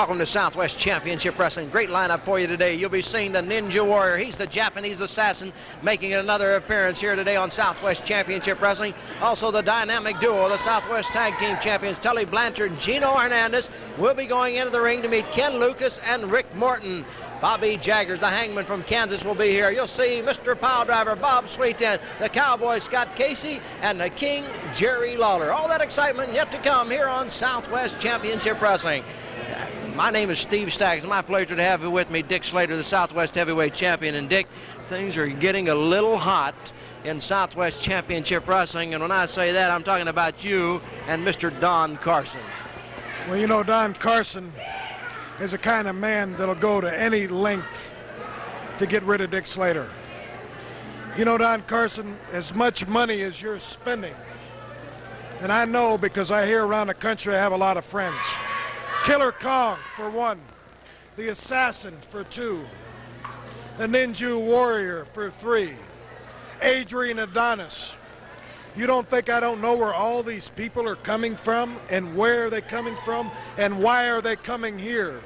Welcome to Southwest Championship Wrestling. Great lineup for you today. You'll be seeing the Ninja Warrior. He's the Japanese assassin making another appearance here today on Southwest Championship Wrestling. Also the dynamic duo, the Southwest Tag Team Champions, Tully Blanchard and Gino Hernandez, will be going into the ring to meet Ken Lucas and Rick Morton. Bobby Jaggers, the hangman from Kansas, will be here. You'll see Mr. Pile Driver Bob Sweetin, the Cowboy Scott Casey, and the King Jerry Lawler. All that excitement yet to come here on Southwest Championship Wrestling. My name is Steve Staggs. It's my pleasure to have with me Dick Slater, the Southwest Heavyweight Champion. And Dick, things are getting a little hot in Southwest Championship Wrestling. And when I say that, I'm talking about you and Mr. Don Carson. Well, you know, Don Carson is the kind of man that'll go to any length to get rid of Dick Slater. You know, Don Carson, as much money as you're spending, and I know because I hear around the country I have a lot of friends. Killer Kong for one, the Assassin for two, the Ninja Warrior for three, Adrian Adonis. You don't think I don't know where all these people are coming from and where are they coming from and why are they coming here?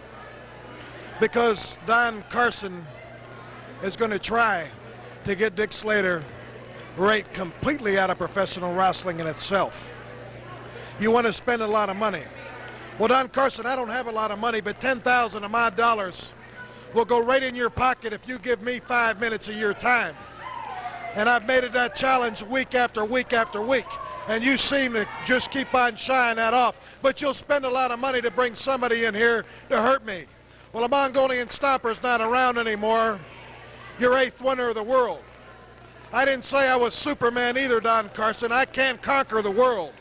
Because Don Carson is going to try to get Dick Slater right completely out of professional wrestling in itself. You want to spend a lot of money. Well, Don Carson, I don't have a lot of money, but 10,000 of my dollars will go right in your pocket if you give me 5 minutes of your time. And I've made it that challenge week after week after week. And you seem to just keep on shying that off. But you'll spend a lot of money to bring somebody in here to hurt me. Well, a Mongolian Stomper's not around anymore. You're 8th wonder of the world. I didn't say I was Superman either, Don Carson. I can't conquer the world.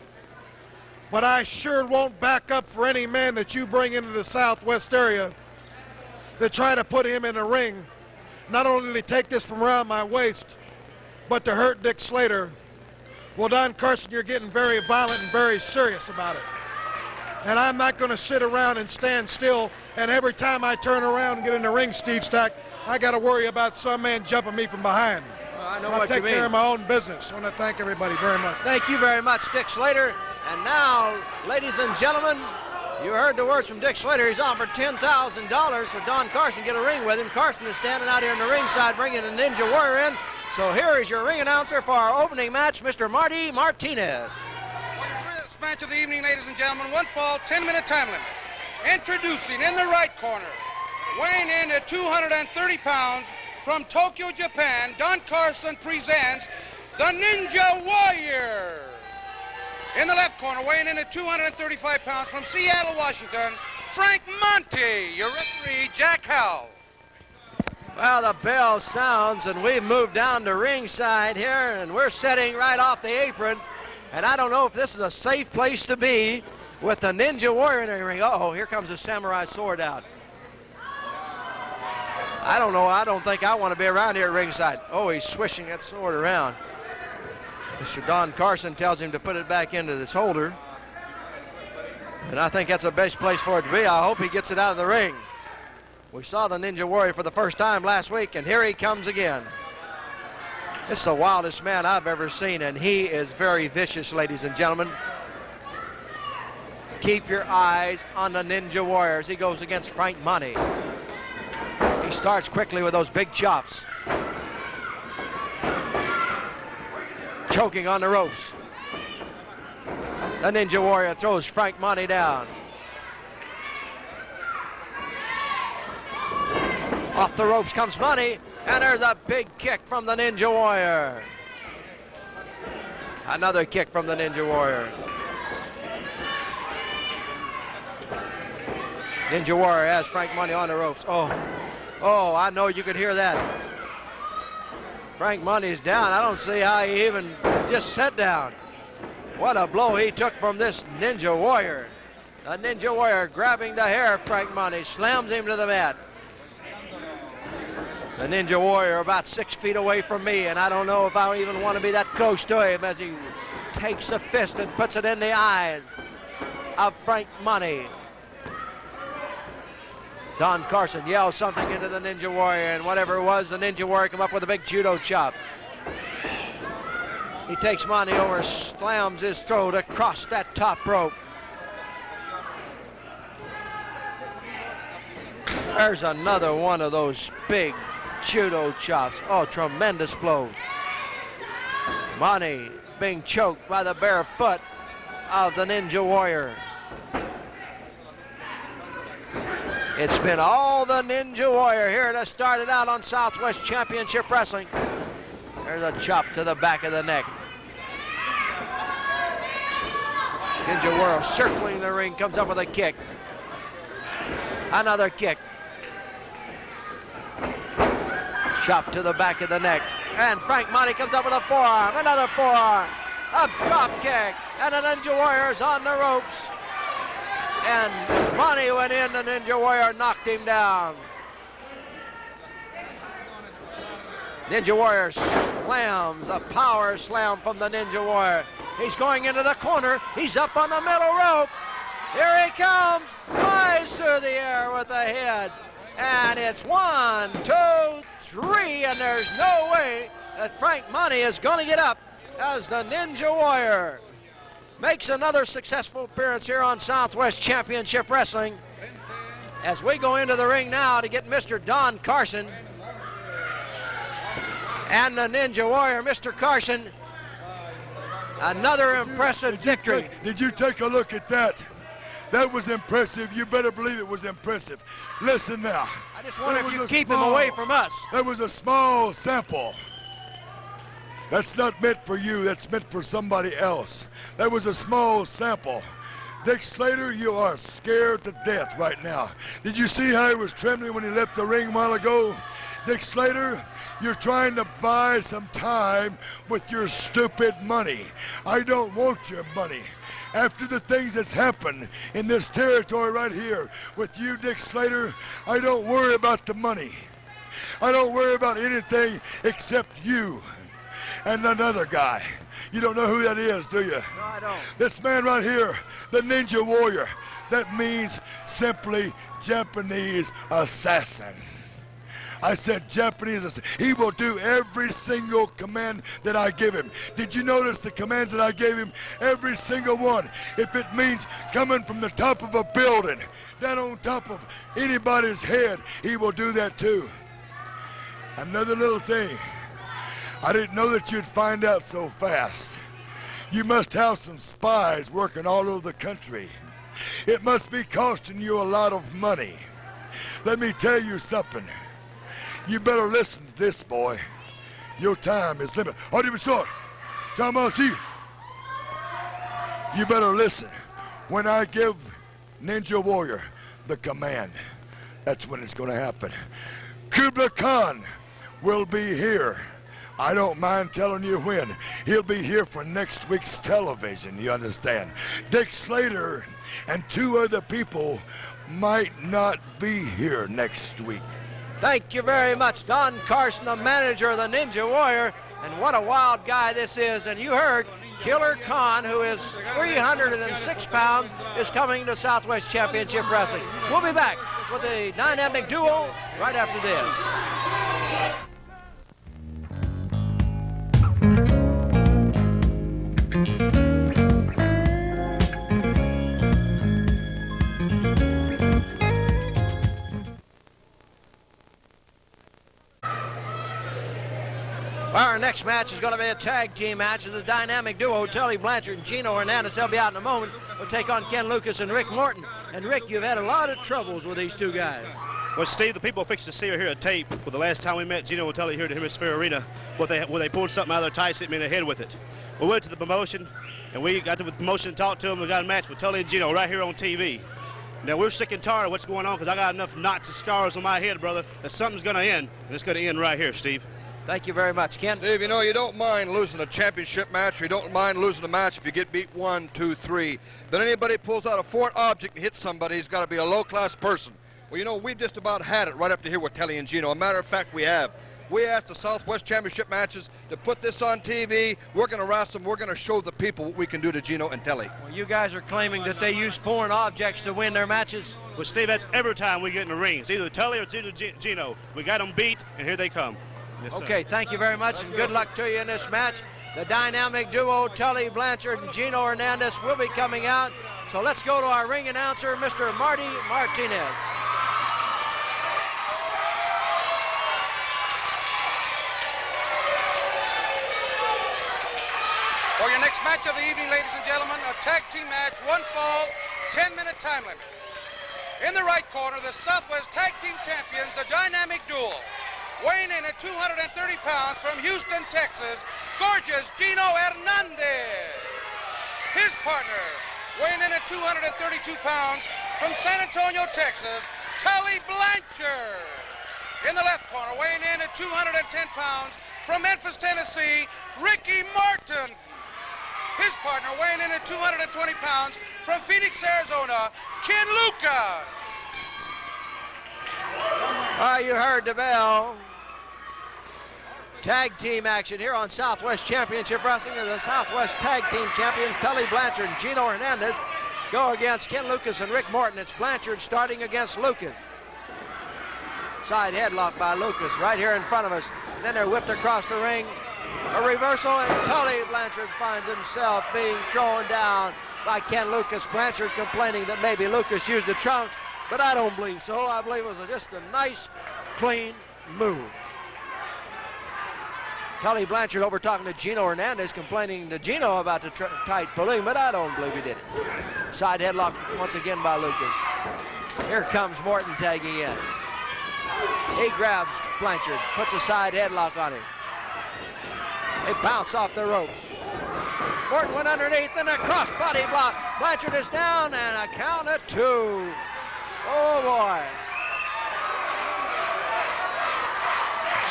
But I sure won't back up for any man that you bring into the Southwest area to try to put him in the ring. Not only to take this from around my waist, but to hurt Dick Slater. Well, Don Carson, you're getting very violent and very serious about it. And I'm not going to sit around and stand still, and every time I turn around and get in the ring, Steve Stack, I got to worry about some man jumping me from behind. Well, I know I'll what take you mean. care of my own business. I want to thank everybody very much. Thank you very much, Dick Slater. And now, ladies and gentlemen, you heard the words from Dick Slater. He's offered $10,000 for Don Carson to get a ring with him. Carson is standing out here in the ringside bringing the Ninja Warrior in. So here is your ring announcer for our opening match, Mr. Marty Martinez. First match of the evening, ladies and gentlemen, one fall, 10-minute time limit. Introducing in the right corner, weighing in at 230 pounds from Tokyo, Japan, Don Carson presents the Ninja Warrior. In the left corner, weighing in at 235 pounds from Seattle, Washington, Frank Monte, your referee, Jack Howell. Well, the bell sounds, and we've moved down to ringside here, and we're sitting right off the apron. And I don't know if this is a safe place to be with the Ninja Warrior in the ring. Uh-oh, here comes the samurai sword out. I don't know. I don't think I want to be around here at ringside. Oh, he's swishing that sword around. Mr. Don Carson tells him to put it back into this holder. And I think that's the best place for it to be. I hope he gets it out of the ring. We saw the Ninja Warrior for the first time last week, and here he comes again. This is the wildest man I've ever seen, and he is very vicious, ladies and gentlemen. Keep your eyes on the Ninja Warrior as he goes against Frank Monte. He starts quickly with those big chops. Choking on the ropes. The Ninja Warrior throws Frank Monte down. Off the ropes comes Monte, and there's a big kick from the Ninja Warrior. Another kick from the Ninja Warrior. Ninja Warrior has Frank Monte on the ropes. Oh, I know you could hear that. Frank Monte's down. I don't see how he even just sat down. What a blow he took from this Ninja Warrior. The Ninja Warrior grabbing the hair of Frank Monte, slams him to the mat. The Ninja Warrior about 6 feet away from me, and I don't know if I even want to be that close to him as he takes a fist and puts it in the eyes of Frank Monte. Don Carson yells something into the Ninja Warrior, and whatever it was, the Ninja Warrior come up with a big judo chop. He takes Monte over, slams his throat across that top rope. There's another one of those big judo chops. Oh, tremendous blow. Monte being choked by the bare foot of the Ninja Warrior. It's been all the Ninja Warrior here to start it out on Southwest Championship Wrestling. There's a chop to the back of the neck. Ninja Warrior circling the ring, comes up with a kick. Another kick. Chop to the back of the neck. And Frank Monte comes up with a forearm, another forearm. A drop kick, and the Ninja Warrior's on the ropes. And as Monte went in, the Ninja Warrior knocked him down. Ninja Warrior slams, a power slam from the Ninja Warrior. He's going into the corner. He's up on the middle rope. Here he comes. Flies through the air with the head. And it's 1, 2, 3, and there's no way that Frank Monte is going to get up as the Ninja Warrior makes another successful appearance here on Southwest Championship Wrestling. As we go into the ring now to get Mr. Don Carson and the Ninja Warrior, Mr. Carson, another impressive victory. Did you take a look at that? That was impressive. You better believe it was impressive. Listen now. I just wonder if you keep him away from us. That was a small sample. That's not meant for you. That's meant for somebody else. That was a small sample. Dick Slater, you are scared to death right now. Did you see how he was trembling when he left the ring a while ago? Dick Slater, you're trying to buy some time with your stupid money. I don't want your money. After the things that's happened in this territory right here with you, Dick Slater, I don't worry about the money. I don't worry about anything except you and another guy. You don't know who that is, do you? No, I don't. This man right here, the Ninja Warrior, that means simply Japanese assassin. I said Japanese assassin. He will do every single command that I give him. Did you notice the commands that I gave him? Every single one. If it means coming from the top of a building, down on top of anybody's head, he will do that too. Another little thing. I didn't know that you'd find out so fast. You must have some spies working all over the country. It must be costing you a lot of money. Let me tell you something. You better listen to this, boy. Your time is limited. You better listen. When I give Ninja Warrior the command, that's when it's going to happen. Kublai Khan will be here. I don't mind telling you when. He'll be here for next week's television, you understand? Dick Slater and 2 other people might not be here next week. Thank you very much, Don Carson, the manager of the Ninja Warrior. And what a wild guy this is. And you heard Killer Khan, who is 306 pounds, is coming to Southwest Championship Wrestling. We'll be back with the dynamic duo right after this. Our next match is going to be a tag team match. It's a dynamic duo, Tully Blanchard and Gino Hernandez. They'll be out in a moment. We'll take on Ken Lucas and Rick Morton. And Rick, you've had a lot of troubles with these 2 guys. Well, Steve, the people fixed to see her here at tape. Well, the last time we met Gino and Tully here at the HemisFair Arena, where they pulled something out of their tights, hit me in the head with it. We went to the promotion, and we got to the promotion and talked to them. We got a match with Tully and Gino right here on TV. Now, we're sick and tired of what's going on because I got enough knots and scars on my head, brother, that something's going to end, and it's going to end right here, Steve. Thank you very much, Ken. Steve, you know, you don't mind losing a championship match, or you don't mind losing a match if you get beat 1, 2, 3. Then anybody pulls out a foreign object and hits somebody, he's got to be a low-class person. Well, you know, we've just about had it right up to here with Tully and Gino. A matter of fact, we have. We asked the Southwest Championship matches to put this on TV. We're going to wrestle them. We're going to show the people what we can do to Gino and Tully. Well, you guys are claiming that they use foreign objects to win their matches. Well, Steve, that's every time we get in the ring. It's either Tully or it's either Gino. We got them beat, and here they come. Yes, okay, thank you very much, and good luck to you in this match. The dynamic duo, Tully Blanchard and Gino Hernandez, will be coming out. So let's go to our ring announcer, Mr. Marty Martinez. match of the evening, ladies and gentlemen, a tag team match, 1 fall, 10-minute time limit. In the right corner, the Southwest Tag Team Champions, the dynamic duel. Weighing in at 230 pounds from Houston, Texas, gorgeous Gino Hernandez. His partner, weighing in at 232 pounds from San Antonio, Texas, Tully Blanchard. In the left corner, weighing in at 210 pounds from Memphis, Tennessee, Ricky Morton. His partner, weighing in at 220 pounds from Phoenix, Arizona, Ken Lucas. You heard the bell. Tag team action here on Southwest Championship Wrestling. The Southwest Tag Team Champions, Tully Blanchard and Gino Hernandez, go against Ken Lucas and Rick Morton. It's Blanchard starting against Lucas. Side headlock by Lucas right here in front of us. Then they're whipped across the ring. A reversal, and Tully Blanchard finds himself being thrown down by Ken Lucas. Blanchard complaining that maybe Lucas used the trunks, but I don't believe so. I believe it was just a nice, clean move. Tully Blanchard over talking to Gino Hernandez, complaining to Gino about the tight pulling, but I don't believe he did it. Side headlock once again by Lucas. Here comes Morton tagging in. He grabs Blanchard, puts a side headlock on him. They bounce off the ropes. Morton went underneath and a crossbody block. Blanchard is down and a count of 2. Oh boy.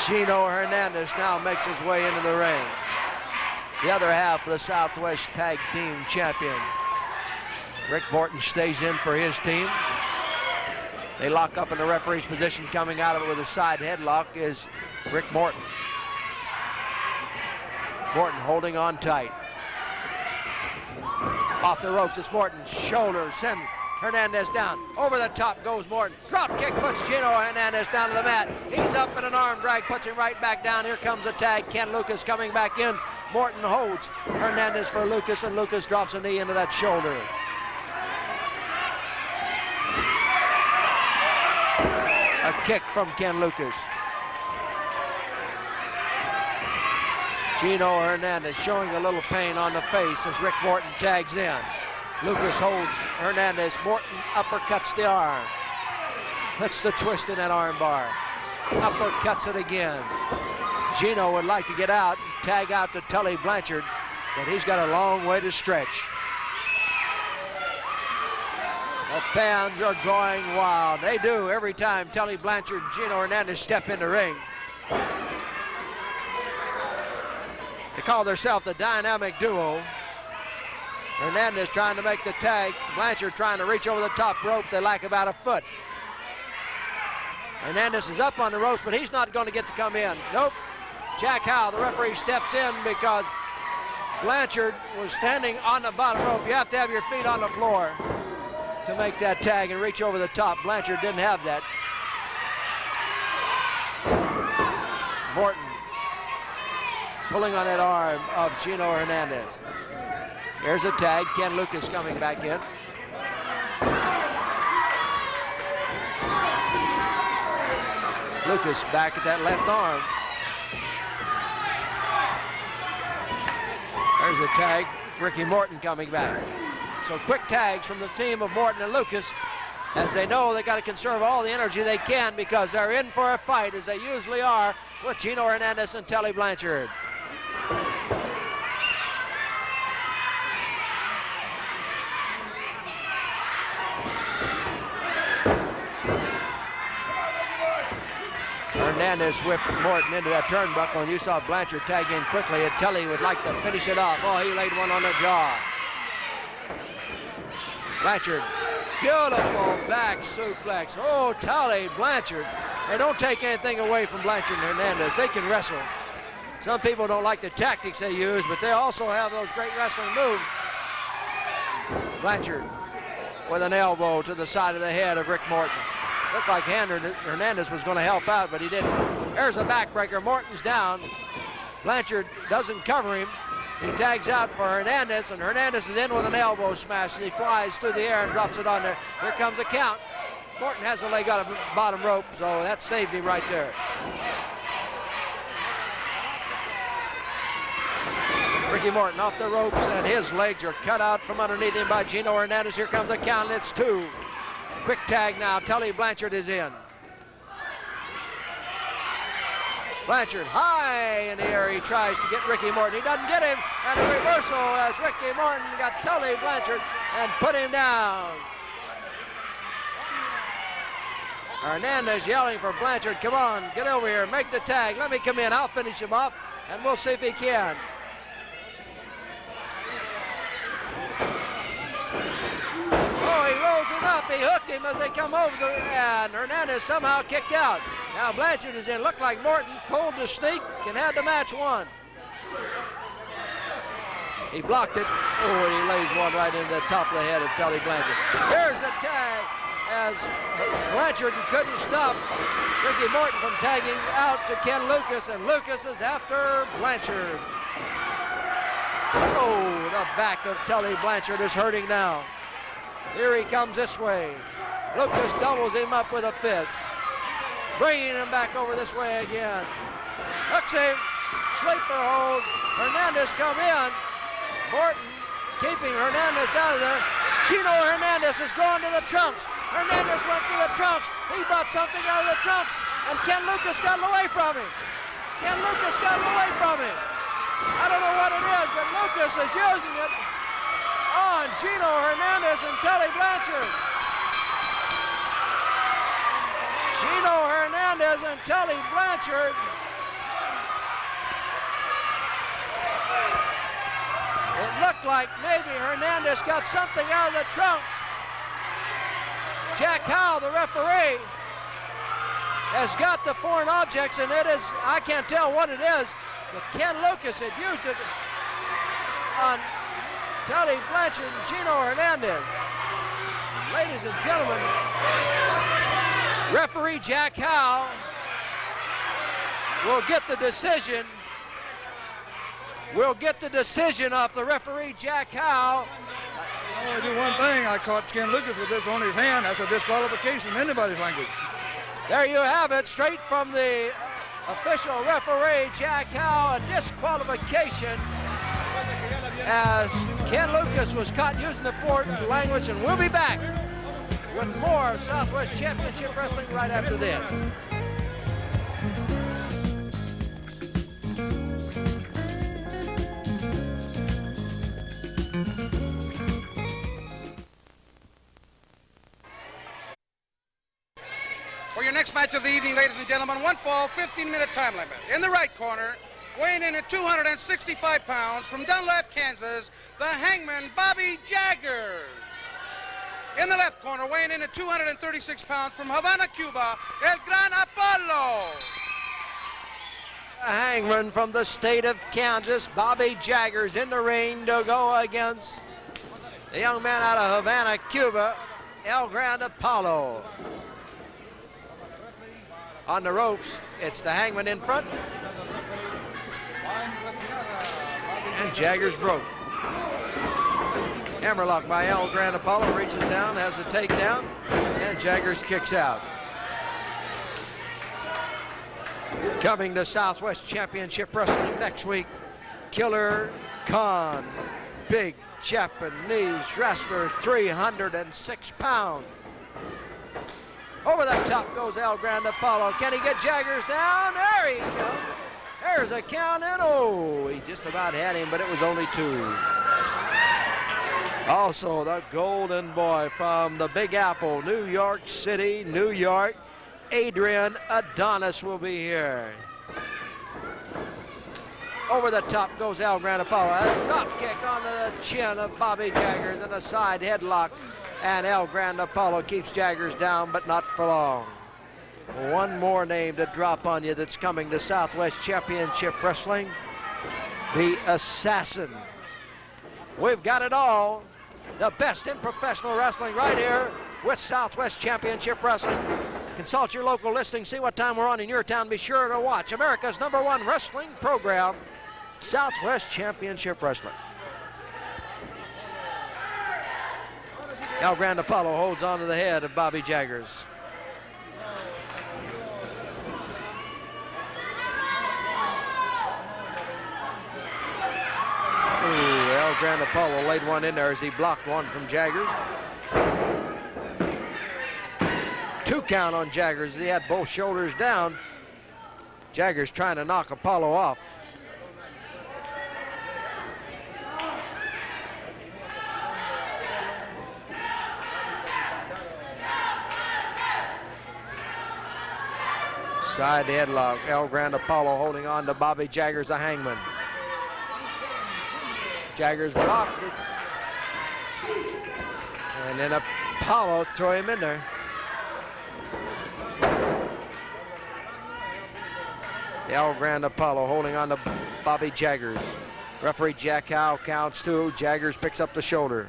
Gino Hernandez now makes his way into the ring. The other half of the Southwest Tag Team Champion. Rick Morton stays in for his team. They lock up in the referee's position. Coming out of it with a side headlock is Rick Morton. Morton holding on tight. Off the ropes, it's Morton's shoulder. Send Hernandez down. Over the top goes Morton. Drop kick puts Gino Hernandez down to the mat. He's up in an arm drag, puts him right back down. Here comes the tag. Ken Lucas coming back in. Morton holds Hernandez for Lucas, and Lucas drops a knee into that shoulder. A kick from Ken Lucas. Gino Hernandez showing a little pain on the face as Rick Morton tags in. Lucas holds Hernandez. Morton uppercuts the arm. Puts the twist in that arm bar. Uppercuts it again. Gino would like to get out and tag out to Tully Blanchard, but he's got a long way to stretch. The fans are going wild. They do every time Tully Blanchard and Gino Hernandez step in the ring. They call themselves the dynamic duo. Hernandez trying to make the tag. Blanchard trying to reach over the top ropes. They lack about a foot. Hernandez is up on the ropes, but he's not going to get to come in. Nope. Jack Howe, the referee, steps in because Blanchard was standing on the bottom rope. You have to have your feet on the floor to make that tag and reach over the top. Blanchard didn't have that. Morton pulling on that arm of Gino Hernandez. Here's a tag. Ken Lucas coming back in. Lucas back at that left arm. There's a tag. Ricky Morton coming back. So quick tags from the team of Morton and Lucas, as they know they got to conserve all the energy they can because they're in for a fight, as they usually are, with Gino Hernandez and Tully Blanchard. Hernandez whipped Morton into that turnbuckle, and you saw Blanchard tag in quickly, and Tully would like to finish it off. Oh, he laid one on the jaw. Blanchard, beautiful back suplex. Oh, Tully Blanchard. Hey, don't take anything away from Blanchard and Hernandez. They can wrestle. Some people don't like the tactics they use, but they also have those great wrestling moves. Blanchard with an elbow to the side of the head of Rick Morton. Looked like Hernandez was going to help out, but he didn't. There's a backbreaker. Morton's down. Blanchard doesn't cover him. He tags out for Hernandez, and Hernandez is in with an elbow smash, and he flies through the air and drops it on there. Here comes a count. Morton has a leg out of the bottom rope, so that saved him right there. Ricky Morton off the ropes, and his legs are cut out from underneath him by Gino Hernandez. Here comes a count, and it's 2. Quick tag now. Tully Blanchard is in. Blanchard high in the air. He tries to get Ricky Morton. He doesn't get him. And a reversal as Ricky Morton got Tully Blanchard and put him down. Hernandez yelling for Blanchard, come on, get over here, make the tag, let me come in, I'll finish him off, and we'll see if he can. Oh, he rolls him up, he hooked him as they come over, and Hernandez somehow kicked out. Now Blanchard is in, looked like Morton pulled the sneak and had the match won. He blocked it, oh, and he lays one right into the top of the head of Tully Blanchard. Here's a tag. As Blanchard couldn't stop Ricky Morton from tagging out to Ken Lucas, and Lucas is after Blanchard. Oh, the back of Tully Blanchard is hurting now. Here he comes this way. Lucas doubles him up with a fist, bringing him back over this way again. Hooks him, sleeper hold. Hernandez come in. Morton keeping Hernandez out of there. Gino Hernandez has gone to the trunks. Hernandez went to the trunks. He brought something out of the trunks, and Ken Lucas got it away from him. Ken Lucas got it away from him. I don't know what it is, but Lucas is using it on Gino Hernandez and Tully Blanchard. Gino Hernandez and Tully Blanchard. It looked like maybe Hernandez got something out of the trunks. Jack Howell, the referee, has got the foreign objects, and it is, I can't tell what it is, but Ken Lucas had used it on Tully Blanchard and Gino Hernandez. Ladies and gentlemen, referee Jack Howell will get the decision. We'll get the decision off the referee Jack Howell. I only do one thing. I caught Ken Lucas with this on his hand. That's a disqualification in anybody's language. There you have it, straight from the official referee, Jack Howell, a disqualification as Ken Lucas was caught using the foreign language, and we'll be back with more Southwest Championship Wrestling right after this. Next match of the evening, ladies and gentlemen, one fall, 15-minute time limit. In the right corner, weighing in at 265 pounds from Dunlap, Kansas, the Hangman, Bobby Jaggers. In the left corner, weighing in at 236 pounds from Havana, Cuba, El Gran Apollo. The Hangman from the state of Kansas, Bobby Jaggers, in the ring to go against the young man out of Havana, Cuba, El Gran Apollo. On the ropes, it's the Hangman in front. And Jaggers broke. Hammerlock by El Gran Apollo, reaches down, has a takedown, and Jaggers kicks out. Coming to Southwest Championship Wrestling next week, Killer Khan, big Japanese wrestler, 306 pounds. Over the top goes El Gran Apollo. Can he get Jaggers down? There he goes. There's a count in. Oh, he just about had him, but it was only 2. Also, the Golden Boy from the Big Apple, New York City, New York, Adrian Adonis will be here. Over the top goes El Gran Apollo. A drop kick onto the chin of Bobby Jaggers and a side headlock. And El Gran Apollo keeps Jaggers down, but not for long. One more name to drop on you that's coming to Southwest Championship Wrestling, the Assassin. We've got it all. The best in professional wrestling right here with Southwest Championship Wrestling. Consult your local listing, see what time we're on in your town. Be sure to watch America's #1 wrestling program, Southwest Championship Wrestling. El Gran Apollo holds on to the head of Bobby Jaggers. Grande Apollo laid one in there as he blocked one from Jaggers. 2 count on Jaggers. He had both shoulders down. Jaggers trying to knock Apollo off. Side headlock. El Grande Apollo holding on to Bobby Jaggers, the hangman. Jaggers blocked it. And then Apollo throw him in there. El Grande Apollo holding on to Bobby Jaggers. Referee Jack Howe counts 2. Jaggers picks up the shoulder.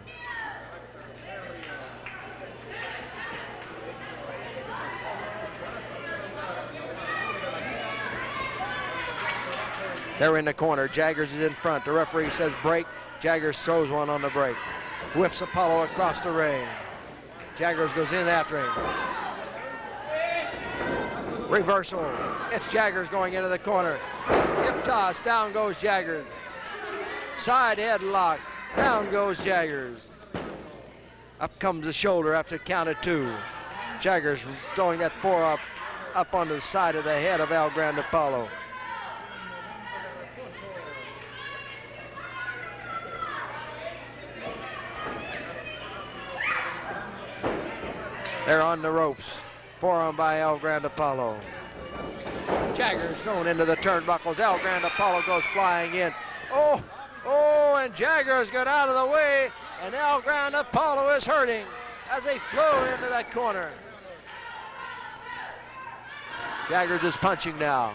They're in the corner. Jaggers is in front. The referee says break. Jaggers throws one on the break. Whips Apollo across the ring. Jaggers goes in after him. Reversal. It's Jaggers going into the corner. Hip toss. Down goes Jaggers. Side headlock. Down goes Jaggers. Up comes the shoulder after count of 2. Jaggers throwing that forearm up onto the side of the head of El Grande Apollo. They're on the ropes. Forearm by El Grande Apollo. Jaggers thrown into the turnbuckles. El Grande Apollo goes flying in. Oh, and Jaggers got out of the way, and El Grande Apollo is hurting as they flew into that corner. Jaggers is punching now.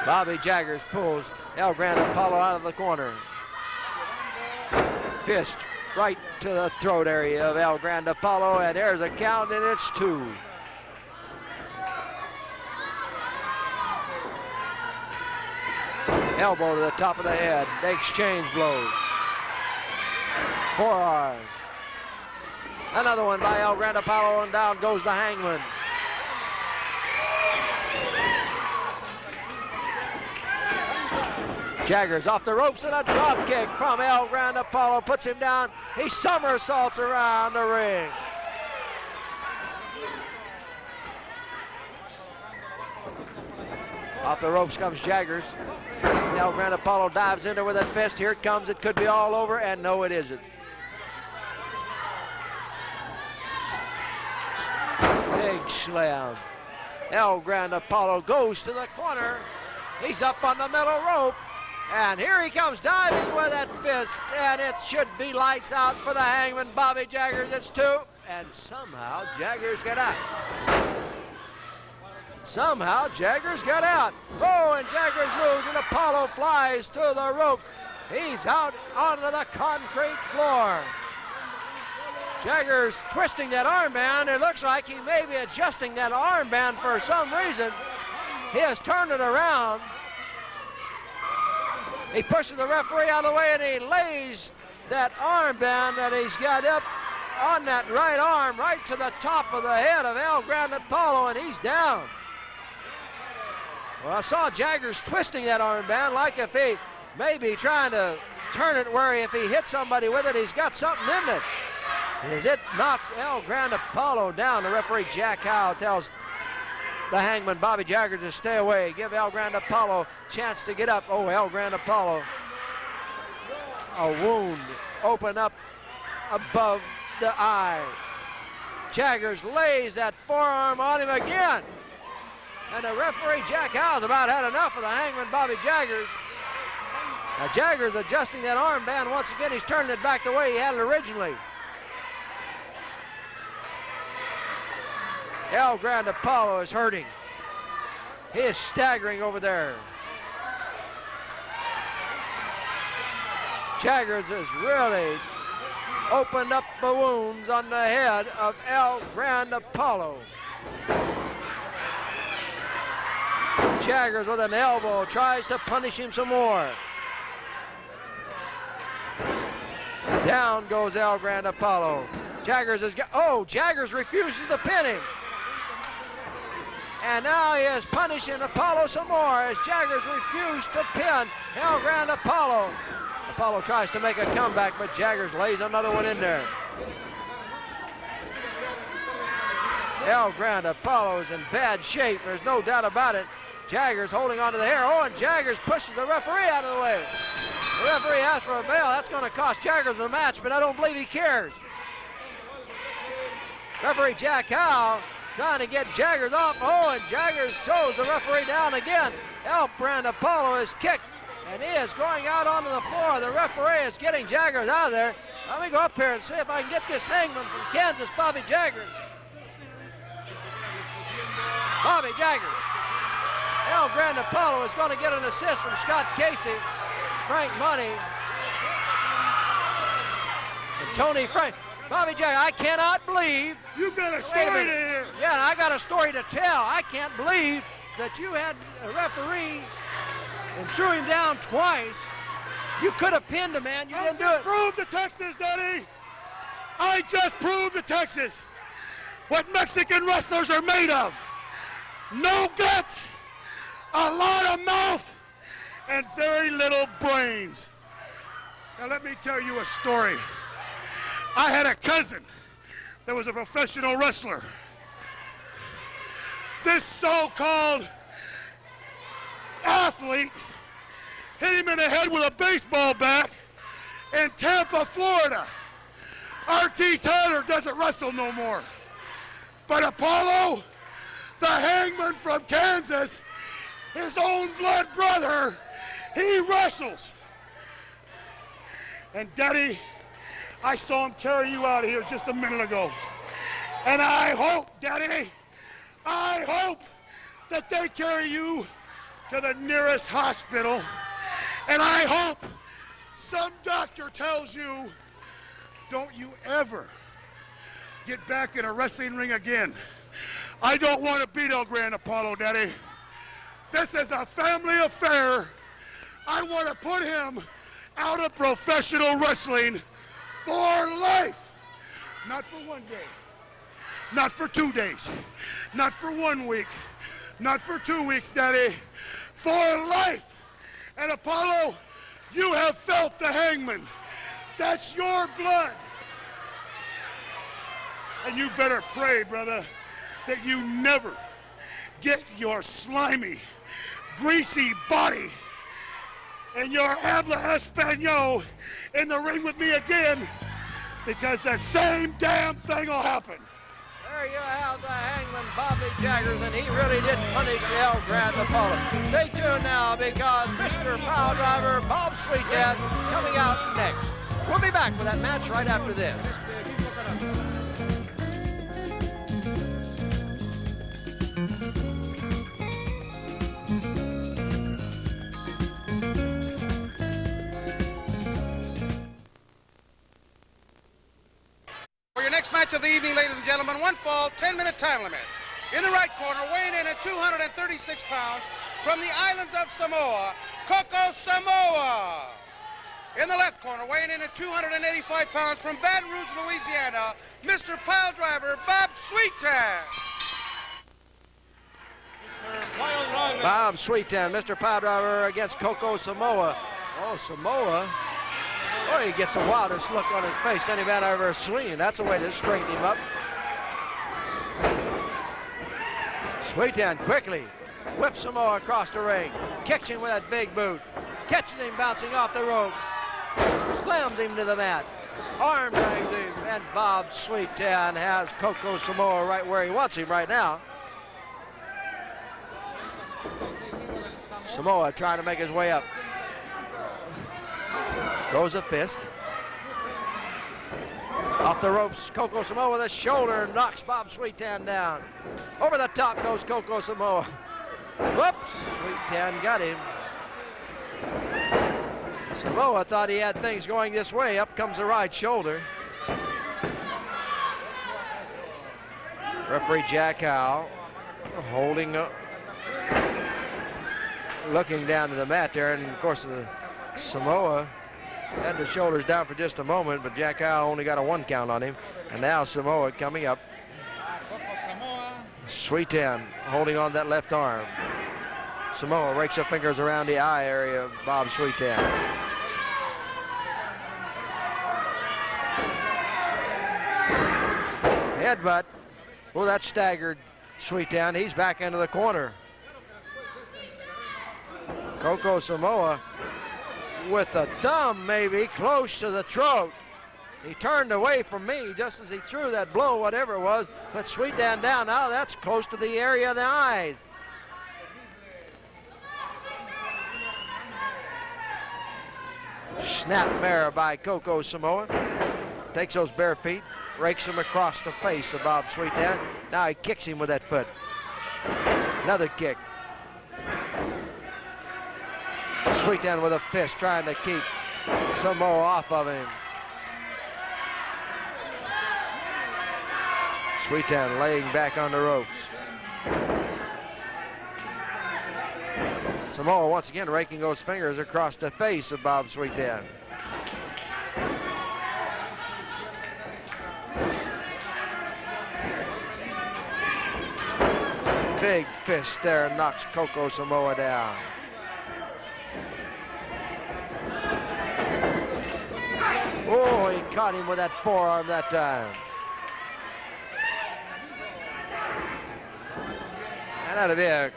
Bobby Jaggers pulls El Grande Apollo out of the corner. Fist right to the throat area of El Grande Apollo, and there's a count, and it's 2. Elbow to the top of the head. They exchange blows. Forearm. Another one by El Grande Apollo, and down goes the hangman. Jaggers off the ropes and a drop kick from El Grande Apollo. Puts him down. He somersaults around the ring. Off the ropes comes Jaggers. El Grande Apollo dives into with a fist. Here it comes. It could be all over, and no, it isn't. Big slam. El Grande Apollo goes to the corner. He's up on the middle rope. And here he comes diving with that fist. And it should be lights out for the hangman, Bobby Jaggers. It's 2. And somehow Jaggers got out. Somehow Jaggers got out. Oh, and Jaggers moves, and Apollo flies to the rope. He's out onto the concrete floor. Jaggers twisting that armband. It looks like he may be adjusting that armband for some reason. He has turned it around. He pushes the referee out of the way, and he lays that armband that he's got up on that right arm right to the top of the head of El Grande Apollo, and he's down. Well, I saw Jaggers twisting that armband like if he may be trying to turn it where if he hits somebody with it, he's got something in it. As it knocked El Grande Apollo down, the referee Jack Howe tells the hangman Bobby Jaggers to stay away. Give El Grande Apollo a chance to get up. Oh, El Grande Apollo. A wound open up above the eye. Jaggers lays that forearm on him again. And the referee Jack Howe's about had enough of the hangman Bobby Jaggers. Now Jaggers adjusting that armband once again. He's turning it back the way he had it originally. El Grande Apollo is hurting. He is staggering over there. Jaggers has really opened up the wounds on the head of El Grande Apollo. Jaggers with an elbow tries to punish him some more. Down goes El Grande Apollo. Jaggers refuses to pin him. And now he is punishing Apollo some more as Jaggers refuse to pin El Grande Apollo. Apollo tries to make a comeback, but Jaggers lays another one in there. El Grande Apollo is in bad shape. There's no doubt about it. Jaggers holding onto the hair. Oh, and Jaggers pushes the referee out of the way. The referee asks for a bail. That's going to cost Jaggers the match, but I don't believe he cares. Referee Jack Howe trying to get Jaggers off. Oh, and Jaggers throws the referee down again. El Grande Apollo is kicked, and he is going out onto the floor. The referee is getting Jaggers out of there. Let me go up here and see if I can get this hangman from Kansas, Bobby Jaggers. Bobby Jaggers. El Grande Apollo is going to get an assist from Scott Casey, Frank Monte, and Tony Frank. Bobby Jaggers, I cannot believe. You got a story to hear. Yeah, and I got a story to tell. I can't believe that you had a referee and threw him down twice. You could have pinned the man. You didn't do it. Proved to Texas, Daddy. I just proved to Texas what Mexican wrestlers are made of. No guts, a lot of mouth, and very little brains. Now let me tell you a story. I had a cousin that was a professional wrestler. This so-called athlete hit him in the head with a baseball bat in Tampa, Florida. R.T. Tyler doesn't wrestle no more. But Apollo, the hangman from Kansas, his own blood brother, he wrestles. And Daddy, I saw him carry you out of here just a minute ago. And I hope, Daddy, I hope that they carry you to the nearest hospital. And I hope some doctor tells you, don't you ever get back in a wrestling ring again. I don't want to beat El Grande Apollo, Daddy. This is a family affair. I want to put him out of professional wrestling for life. Not for 1 day, not for 2 days, not for 1 week, not for 2 weeks, Daddy, for life. And Apollo, you have felt the hangman. That's your blood. And you better pray, brother, that you never get your slimy, greasy body and your habla español in the ring with me again, because the same damn thing will happen. There you have the hangman, Bobby Jaggers, and he really did punish El Grande Apollo. Stay tuned now, because Mr. Power Driver Bob Sweetdad coming out next. We'll be back with that match right after this. For your next match of the evening, ladies and gentlemen, one fall, 10-minute time limit. In the right corner, weighing in at 236 pounds, from the islands of Samoa, Coco Samoa. In the left corner, weighing in at 285 pounds, from Baton Rouge, Louisiana, Mr. Pile Driver Bob Sweetdad. Bob Sweetdad, Mr. Pile Driver against Coco Samoa. Oh, Samoa. Oh, he gets the wildest look on his face any man I've ever seen. That's a way to straighten him up. Sweetdad quickly whips Samoa across the ring, kicks him with that big boot, catches him bouncing off the rope, slams him to the mat, arm drags him, and Bob Sweetdad has Coco Samoa right where he wants him right now. Samoa trying to make his way up. Throws a fist. Off the ropes, Coco Samoa with a shoulder knocks Bob Sweetdad down. Over the top goes Coco Samoa. Whoops, Sweetdad got him. Samoa thought he had things going this way. Up comes the right shoulder. Referee Jack Howe holding up, looking down to the mat there, and of course the Samoa had the shoulders down for just a moment, but Jack Howe only got a 1 count on him. And now Samoa coming up. Sweet Tan holding on that left arm. Samoa rakes her fingers around the eye area of Bob Sweet Tan. Headbutt. Oh, that staggered Sweet Tan. He's back into the corner. Coco Samoa with the thumb maybe close to the throat. He turned away from me just as he threw that blow, whatever it was, put Sweet Tan down. Now that's close to the area of the eyes. Snapmare by Coco Samoa. Takes those bare feet, rakes him across the face of Bob Sweet Tan. Now he kicks him with that foot. Another kick. Sweet Tan with a fist trying to keep Samoa off of him. Sweet Tan laying back on the ropes. Samoa once again raking those fingers across the face of Bob Sweet Tan. Big fist there knocks Coco Samoa down. Oh, he caught him with that forearm that time. And that'd be a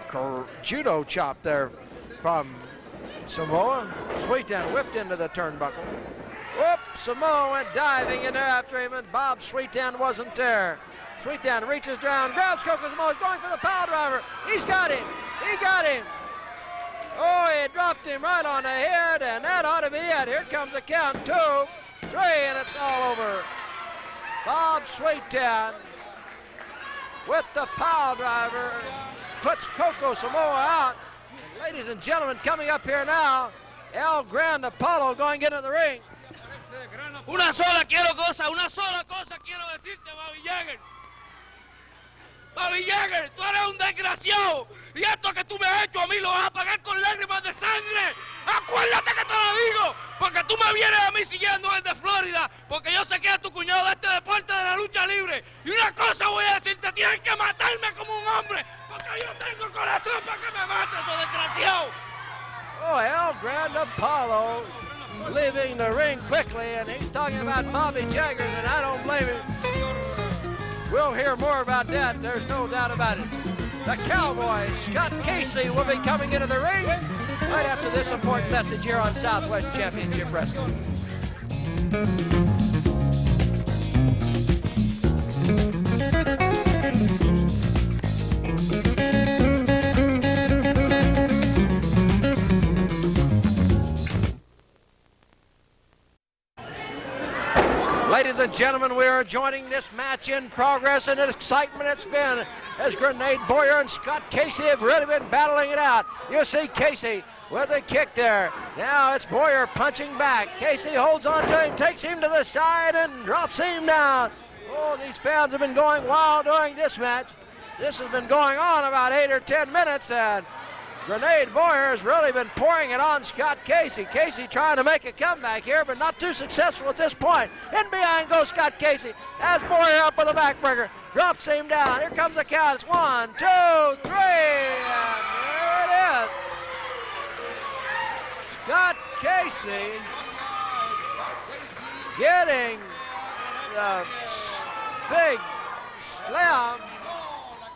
judo chop there from Samoa. Sweet Tan whipped into the turnbuckle. Whoop, Samoa went diving in there after him, and Bob Sweet Tan wasn't there. Sweet Tan reaches down, grabs Coco Samoa, going for the power driver. He's got him. He got him. Oh, he dropped him right on the head, and that ought to be it. Here comes the count. 2, 3, and it's all over. Bob Sweet Tan with the power driver puts Coco Samoa out. Ladies and gentlemen, coming up here now, El Grand Apollo going into the ring. Una sola cosa quiero decirte, Bobby Jagger. Bobby Jagger, tú eres un desgraciado. Y esto que tú me has hecho a mí lo vas a pagar con lágrimas de sangre. Acuérdate que te lo digo, porque tú me vienes a mí siguiendo desde Florida, porque yo sé que eres tu cuñado de este deporte de la lucha libre. Y una cosa voy a decirte, tienes que matarme como un hombre, porque yo tengo corazón para que me mates, oh desgraciado. Oh, El Grand Apollo leaving the ring quickly, and he's talking about Bobby Jaggers, and I don't blame him. We'll hear more about that, there's no doubt about it. The Cowboy, Scott Casey, will be coming into the ring right after this important message here on Southwest Championship Wrestling. Ladies and gentlemen, we are joining this match in progress, and the excitement it's been as Grenade Boyer and Scott Casey have really been battling it out. You see Casey with a kick there. Now it's Boyer punching back. Casey holds on to him, takes him to the side, and drops him down. Oh, these fans have been going wild during this match. This has been going on about 8 or 10 minutes, and Grenade Boyer has really been pouring it on Scott Casey. Casey trying to make a comeback here, but not too successful at this point. In behind goes Scott Casey. Has Boyer up with a backbreaker. Drops him down. Here comes the count. It's 1, 2, 3. And there it is. Scott Casey getting the big slam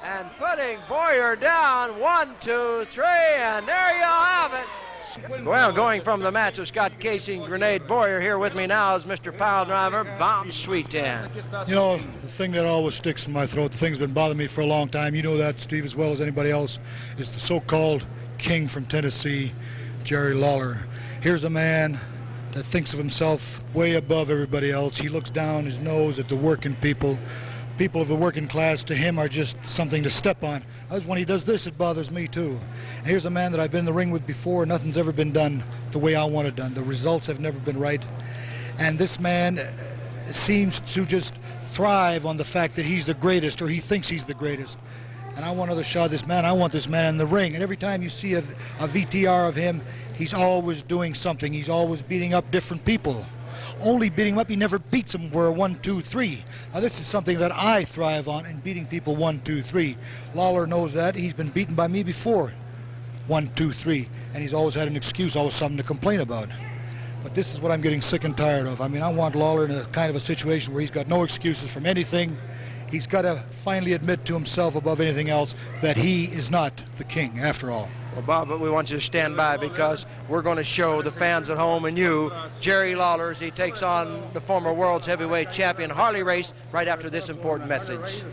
and putting Boyer down. 1, 2, 3, and there you have it. Well, going from the match of Scott Casey and Grenade Boyer, here with me now is Mr. Pile Driver, Bob Sweet Tan. You know, the thing that always sticks in my throat, the thing's been bothering me for a long time, you know that, Steve, as well as anybody else, is the so-called king from Tennessee, Jerry Lawler. Here's a man that thinks of himself way above everybody else. He looks down his nose at the working people. People of the working class to him are just something to step on. When he does this, it bothers me too. And here's a man that I've been in the ring with before. Nothing's ever been done the way I want it done. The results have never been right. And this man seems to just thrive on the fact that he's the greatest, or he thinks he's the greatest. And I want another shot of this man. I want this man in the ring. And every time you see a VTR of him, he's always doing something. He's always beating up different people. only beating him up. He never beats him where 1, 2, 3. Now this is something that I thrive on, in beating people 1, 2, 3. Lawler knows that. He's been beaten by me before 1, 2, 3, and he's always had an excuse, always something to complain about. But this is what I'm getting sick and tired of. I mean, I want Lawler in a kind of a situation where he's got no excuses from anything. He's got to finally admit to himself above anything else that he is not the king after all. Well, Bob, but we want you to stand by because we're going to show the fans at home and you Jerry Lawler as he takes on the former world's heavyweight champion Harley Race right after this important message.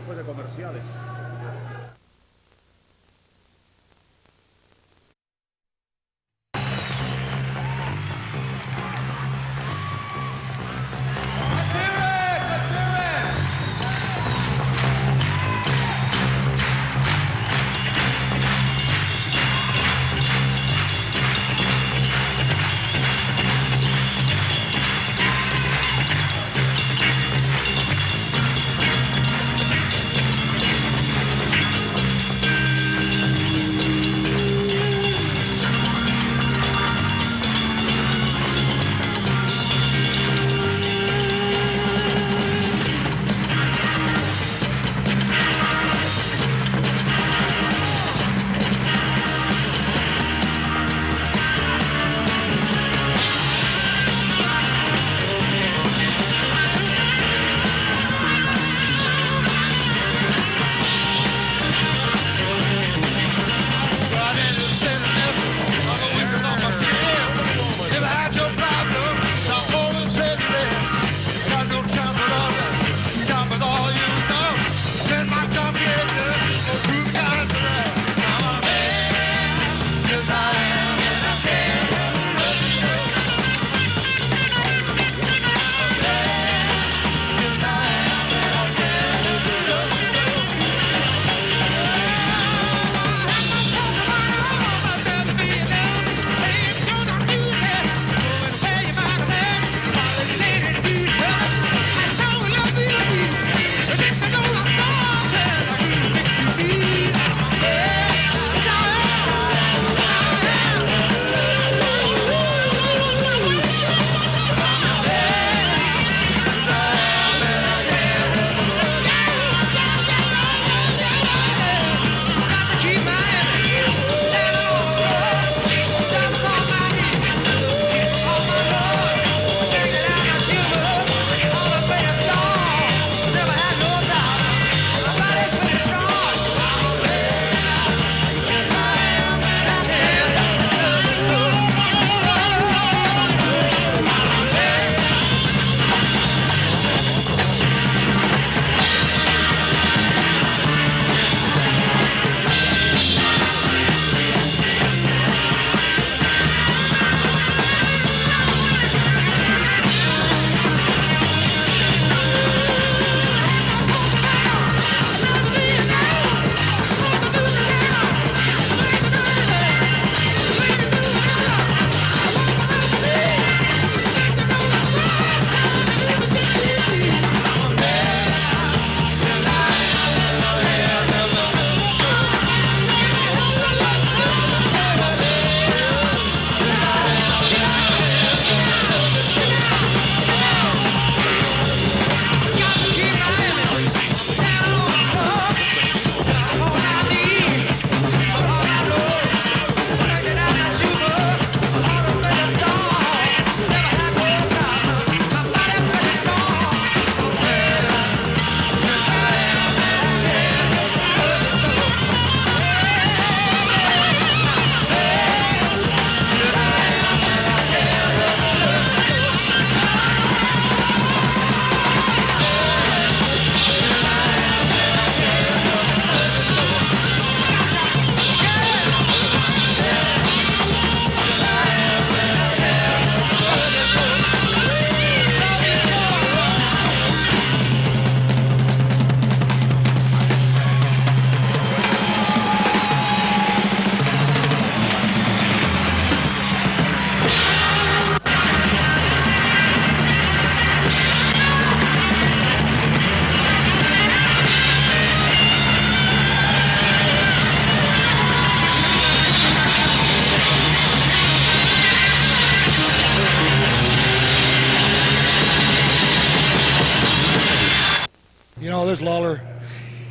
know, this Lawler,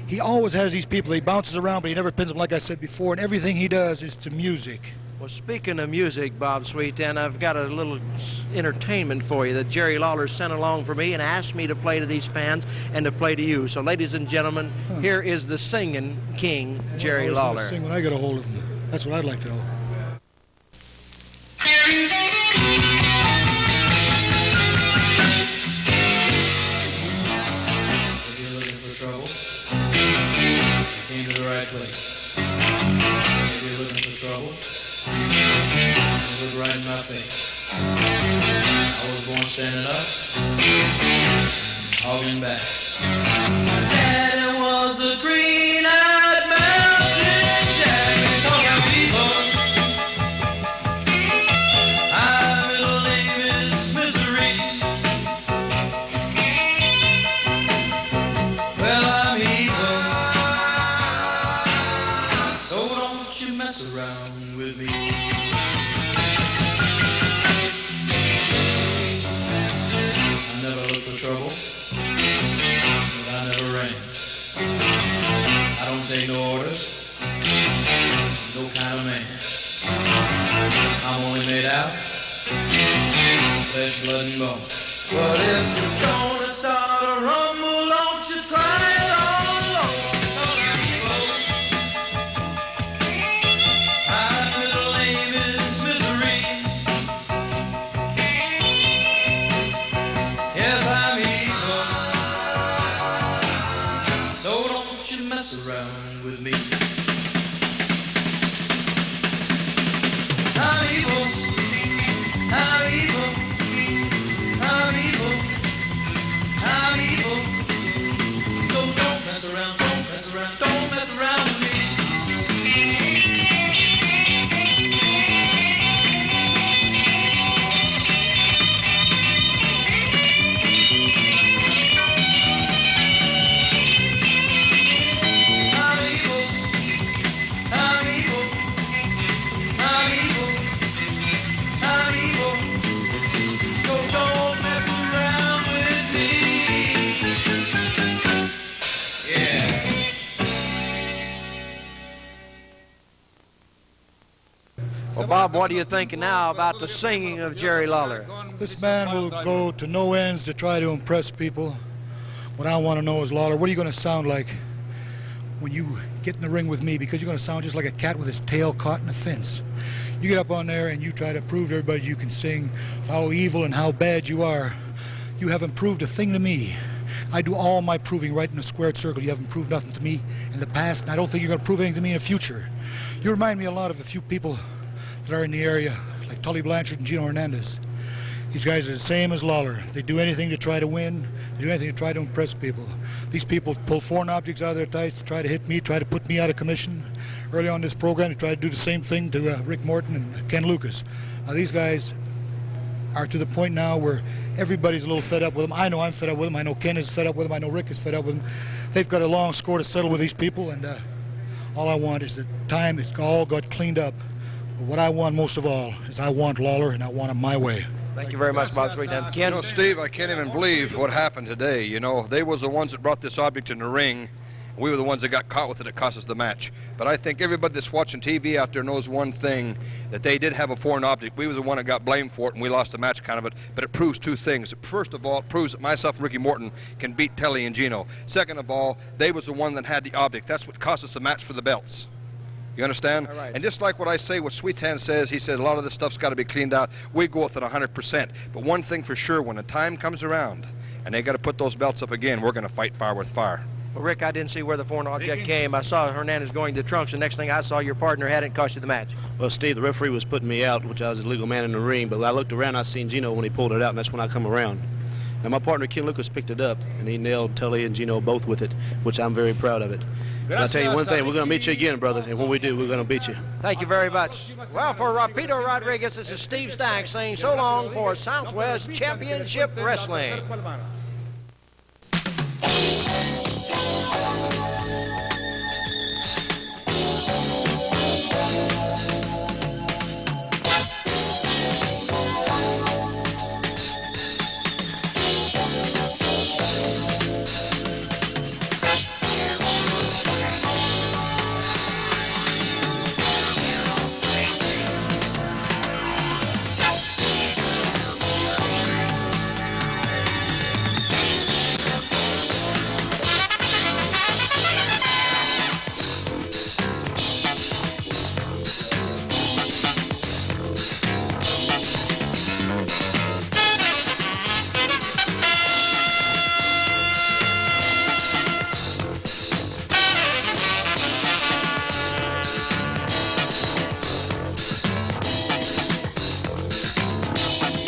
he always has these people. He bounces around, but he never pins them, like I said before, and everything he does is to music. Well, speaking of music, Bob Sweetan, I've got a little entertainment for you that Jerry Lawler sent along for me and asked me to play to these fans and to play to you. So, ladies and gentlemen, here is the singing king, Jerry Lawler. Sing when I get a hold of him. That's what I'd like to know. If you're looking for trouble, you came to the right place. If you're looking for trouble, look right in my face. I was born standing up, hogging back. Daddy was a green-eyed mountain jack, talking people. My middle name is Misery. Well, I'm evil, so don't you mess around with me. Trouble, but I never ran. I don't take no orders, no kind of man. I'm only made out flesh, blood, and bone. But if you're gonna start a rumble, don't you try it all alone. 'Cause I'm evil. My middle name is Misery. Yes, I'm evil, so don't you mess around with me. I'm evil, I'm evil, I'm evil, I'm evil, so don't mess around, don't mess around, don't mess around with me. Well, Bob, what are you thinking now about the singing of Jerry Lawler? This man will go to no ends to try to impress people. What I want to know is, Lawler, what are you going to sound like when you get in the ring with me? Because you're going to sound just like a cat with his tail caught in a fence. You get up on there and you try to prove to everybody you can sing, how evil and how bad you are. You haven't proved a thing to me. I do all my proving right in a squared circle. You haven't proved nothing to me in the past, and I don't think you're going to prove anything to me in the future. You remind me a lot of a few people that are in the area, like Tully Blanchard and Gino Hernandez. These guys are the same as Lawler. They do anything to try to win. They do anything to try to impress people. These people pull foreign objects out of their tights to try to hit me, try to put me out of commission. Early on in this program, they tried to do the same thing to Rick Morton and Ken Lucas. Now, these guys are to the point now where everybody's a little fed up with them. I know I'm fed up with them. I know Ken is fed up with them. I know Rick is fed up with them. They've got a long score to settle with these people, and all I want is that time it's all got cleaned up. But what I want most of all is I want Lawler, and I want him my way. Thank you very much, Bob Sweetan. Ken? You know, Steve, I can't even believe what happened today. You know, they was the ones that brought this object in the ring. We were the ones that got caught with it. It cost us the match. But I think everybody that's watching TV out there knows one thing, that they did have a foreign object. We were the one that got blamed for it, and we lost the match kind of it. But it proves two things. First of all, it proves that myself and Ricky Morton can beat Tully and Gino. Second of all, they was the one that had the object. That's what cost us the match for the belts. You understand? All right. And just like what I say, what Sweetan says, he said a lot of this stuff's got to be cleaned out. We go with it 100%. But one thing for sure, when the time comes around and they got to put those belts up again, we're going to fight fire with fire. Well, Rick, I didn't see where the foreign object came. I saw Hernandez going to the trunks. The next thing I saw, your partner had it, cost you the match. Well, Steve, the referee was putting me out, which I was a legal man in the ring, but when I looked around, I seen Gino when he pulled it out, and that's when I come around. And my partner, Ken Lucas, picked it up, and he nailed Tully and Gino both with it, which I'm very proud of it. But I'll tell you one thing, we're going to meet you again, brother, and when we do, we're going to beat you. Thank you very much. Well, for Rapido Rodriguez, this is Steve Staggs saying so long for Southwest Championship Wrestling.